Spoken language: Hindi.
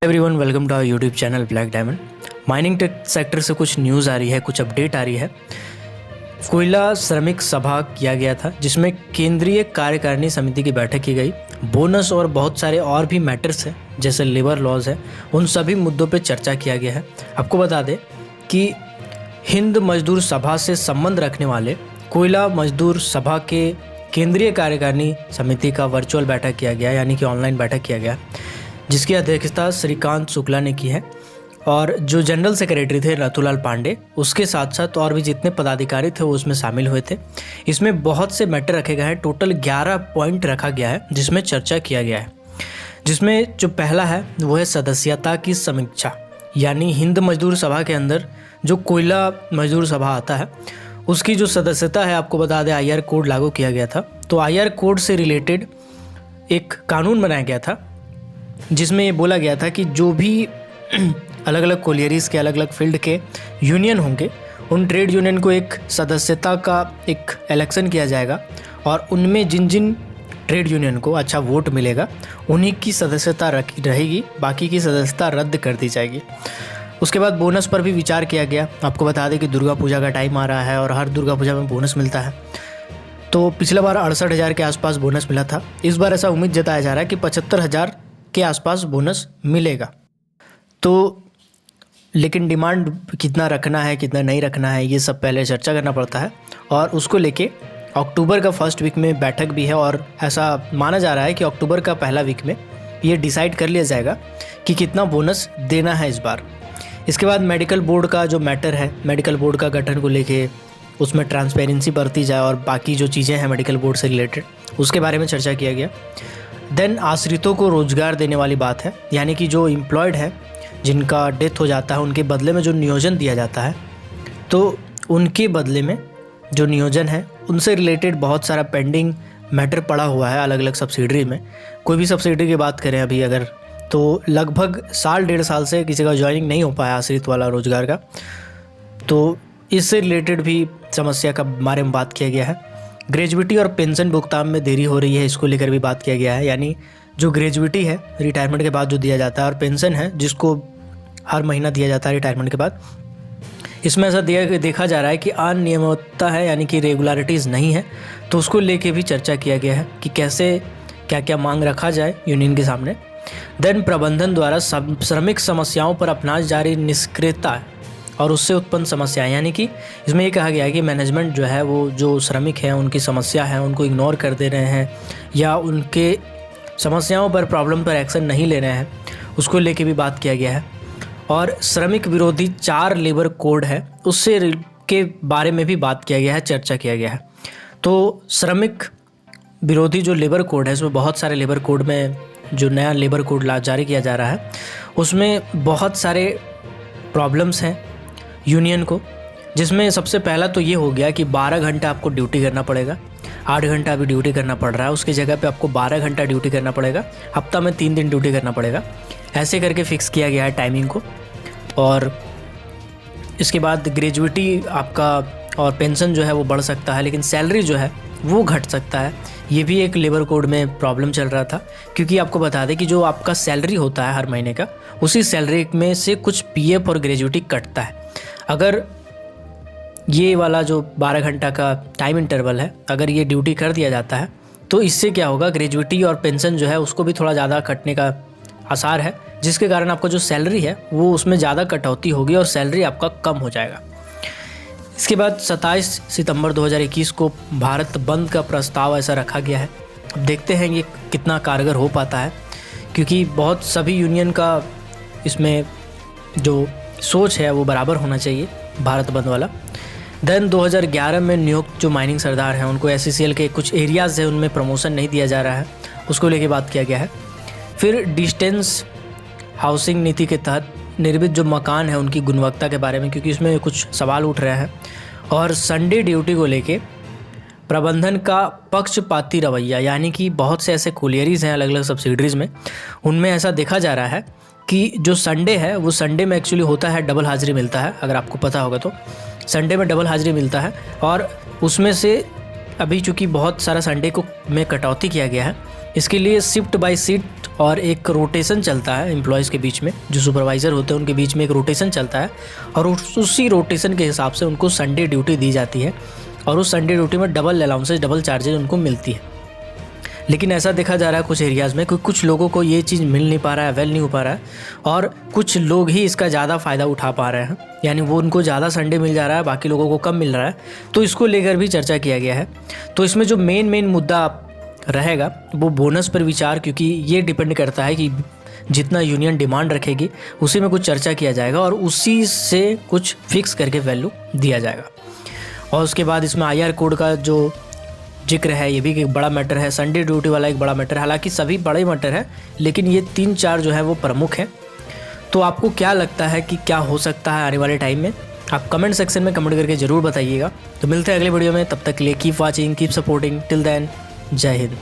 Everyone welcome to our YouTube channel Black Diamond. Mining sector से कुछ न्यूज़ आ रही है, कुछ अपडेट आ रही है। कोयला श्रमिक सभा किया गया था जिसमें केंद्रीय कार्यकारिणी समिति की बैठक की गई। बोनस और बहुत सारे और भी मैटर्स हैं जैसे लेबर लॉज है, उन सभी मुद्दों पे चर्चा किया गया है। आपको बता दें कि हिंद मजदूर सभा से संबंध रखने वाले कोयला मजदूर सभा के केंद्रीय कार्यकारिणी समिति का वर्चुअल बैठक किया गया, यानी कि ऑनलाइन बैठक किया गया, जिसकी अध्यक्षता श्रीकांत शुक्ला ने की है। और जो जनरल सेक्रेटरी थे रतुलाल पांडे, उसके साथ साथ और भी जितने पदाधिकारी थे वो उसमें शामिल हुए थे। इसमें बहुत से मैटर रखे गए हैं, टोटल 11 पॉइंट रखा गया है जिसमें चर्चा किया गया है। जिसमें जो पहला है वो है सदस्यता की समीक्षा, यानी हिंद मजदूर सभा के अंदर जो कोयला मजदूर सभा आता है उसकी जो सदस्यता है, आपको बता दें IR कोड लागू किया गया था। तो IR कोड से रिलेटेड एक कानून बनाया गया था जिसमें ये बोला गया था कि जो भी अलग अलग कोलियरीज़ के अलग अलग फील्ड के यूनियन होंगे, उन ट्रेड यूनियन को एक सदस्यता का एक इलेक्शन किया जाएगा और उनमें जिन जिन ट्रेड यूनियन को अच्छा वोट मिलेगा उन्हीं की सदस्यता रहेगी, बाकी की सदस्यता रद्द कर दी जाएगी। उसके बाद बोनस पर भी विचार किया गया। आपको बता दें कि दुर्गा पूजा का टाइम आ रहा है और हर दुर्गा पूजा में बोनस मिलता है। तो पिछला बार 68,000 के आसपास बोनस मिला था। इस बार ऐसा उम्मीद जताया जा रहा है कि 75,000 के आसपास बोनस मिलेगा। तो लेकिन डिमांड कितना रखना है, कितना नहीं रखना है, ये सब पहले चर्चा करना पड़ता है। और उसको लेके अक्टूबर का फर्स्ट वीक में बैठक भी है और ऐसा माना जा रहा है कि अक्टूबर का पहला वीक में ये डिसाइड कर लिया जाएगा कि कितना बोनस देना है इस बार। इसके बाद मेडिकल बोर्ड का जो मैटर है, मेडिकल बोर्ड का गठन को लेके उसमें ट्रांसपेरेंसी बरती जाए और बाकी जो चीज़ें हैं मेडिकल बोर्ड से रिलेटेड, उसके बारे में चर्चा किया गया। देन आश्रितों को रोज़गार देने वाली बात है, यानी कि जो एम्प्लॉयड है जिनका डेथ हो जाता है उनके बदले में जो नियोजन दिया जाता है, तो उनके बदले में जो नियोजन है उनसे रिलेटेड बहुत सारा पेंडिंग मैटर पड़ा हुआ है अलग अलग सब्सिडरी में। कोई भी सब्सिडरी की बात करें अभी अगर, तो लगभग साल 1.5 साल से किसी का ज्वाइनिंग नहीं हो पाया आश्रित वाला रोजगार का। तो इससे रिलेटेड भी समस्या का बारे में बात किया गया है। ग्रेजुएटी और पेंशन भुगतान में देरी हो रही है, इसको लेकर भी बात किया गया है। यानी जो ग्रेजुएटी है रिटायरमेंट के बाद जो दिया जाता है और पेंशन है जिसको हर महीना दिया जाता है रिटायरमेंट के बाद, इसमें ऐसा देखा जा रहा है कि अनियमितता है, यानी कि रेगुलरिटीज़ नहीं है। तो उसको लेके भी चर्चा किया गया है कि कैसे क्या क्या मांग रखा जाए यूनियन के सामने। देन प्रबंधन द्वारा श्रमिक समस्याओं पर अपनाई जा रही निष्क्रियता और उससे उत्पन्न समस्याएं, यानी कि इसमें ये कहा गया है कि मैनेजमेंट जो है वो जो श्रमिक हैं उनकी समस्या है उनको इग्नोर कर दे रहे हैं या उनके समस्याओं पर, प्रॉब्लम पर एक्शन नहीं ले रहे हैं, उसको लेके भी बात किया गया है। और श्रमिक विरोधी 4 लेबर कोड है उससे के बारे में भी बात किया गया है, चर्चा किया गया है। तो श्रमिक विरोधी जो लेबर कोड है उसमें बहुत सारे लेबर कोड में जो नया लेबर कोड जारी किया जा रहा है उसमें बहुत सारे प्रॉब्लम्स हैं यूनियन को, जिसमें सबसे पहला तो ये हो गया कि 12 घंटा आपको ड्यूटी करना पड़ेगा। 8 घंटा अभी ड्यूटी करना पड़ रहा है, उसकी जगह पे आपको 12 घंटा ड्यूटी करना पड़ेगा, हफ्ता में 3 दिन ड्यूटी करना पड़ेगा। ऐसे करके फिक्स किया गया है टाइमिंग को। और इसके बाद ग्रेजुएटी आपका और पेंशन जो है वो बढ़ सकता है, लेकिन सैलरी जो है वो घट सकता है। ये भी एक लेबर कोड में प्रॉब्लम चल रहा था, क्योंकि आपको बता दें कि जो आपका सैलरी होता है हर महीने का, उसी सैलरी में से कुछ PF और ग्रेजुएटी कटता है। अगर ये वाला जो 12 घंटा का टाइम इंटरवल है, अगर ये ड्यूटी कर दिया जाता है तो इससे क्या होगा, ग्रेजुएटी और पेंशन जो है उसको भी थोड़ा ज़्यादा कटने का आसार है, जिसके कारण आपका जो सैलरी है वो उसमें ज़्यादा कटौती होगी और सैलरी आपका कम हो जाएगा। इसके बाद 27 सितंबर 2021 को भारत बंद का प्रस्ताव ऐसा रखा गया है। अब देखते हैं ये कितना कारगर हो पाता है, क्योंकि बहुत सभी यूनियन का इसमें जो सोच है वो बराबर होना चाहिए भारत बंद वाला। देन 2011 में नियुक्त जो माइनिंग सरदार हैं उनको SCCL के कुछ एरियाज़ है उनमें प्रमोशन नहीं दिया जा रहा है, उसको लेके बात किया गया है। फिर डिस्टेंस हाउसिंग नीति के तहत निर्मित जो मकान है उनकी गुणवत्ता के बारे में, क्योंकि इसमें कुछ सवाल उठ रहे हैं। और संडे ड्यूटी को लेके प्रबंधन का पक्षपाती रवैया, यानी कि बहुत से ऐसे कोलियरीज़ हैं अलग अलग सब्सिडरीज़ में, उनमें ऐसा देखा जा रहा है कि जो संडे है वो संडे में एक्चुअली होता है डबल हाजिरी मिलता है। अगर आपको पता होगा तो संडे में डबल हाजिरी मिलता है, और उसमें से अभी चूँकि बहुत सारा संडे को में कटौती किया गया है, इसके लिए शिफ्ट बाय सीट और एक रोटेशन चलता है एम्प्लॉयज़ के बीच में, जो सुपरवाइज़र होते हैं उनके बीच में एक रोटेशन चलता है और उसी रोटेशन के हिसाब से उनको संडे ड्यूटी दी जाती है और उस संडे ड्यूटी में डबल अलाउंसेस, डबल चार्जेज उनको मिलती है। लेकिन ऐसा देखा जा रहा है कुछ एरियाज़ में कि कुछ लोगों को ये चीज़ मिल नहीं पा रहा है, अवेल नहीं हो पा रहा है और कुछ लोग ही इसका ज़्यादा फ़ायदा उठा पा रहे हैं, यानी वो उनको ज़्यादा संडे मिल जा रहा है, बाकी लोगों को कम मिल रहा है। तो इसको लेकर भी चर्चा किया गया है। तो इसमें जो मेन मुद्दा रहेगा वो बोनस पर विचार, क्योंकि ये डिपेंड करता है कि जितना यूनियन डिमांड रखेगी उसी में कुछ चर्चा किया जाएगा और उसी से कुछ फिक्स करके वैल्यू दिया जाएगा। और उसके बाद इसमें IR कोड का जो जिक्र है ये भी एक बड़ा मैटर है, संडे ड्यूटी वाला एक बड़ा मैटर है। हालांकि सभी बड़े मैटर हैं लेकिन ये 3-4 जो है वो प्रमुख हैं। तो आपको क्या लगता है कि क्या हो सकता है आने वाले टाइम में? आप कमेंट सेक्शन में कमेंट करके ज़रूर बताइएगा। तो मिलते हैं अगले वीडियो में, तब तक के लिए keep watching, keep supporting, till then जय हिंद।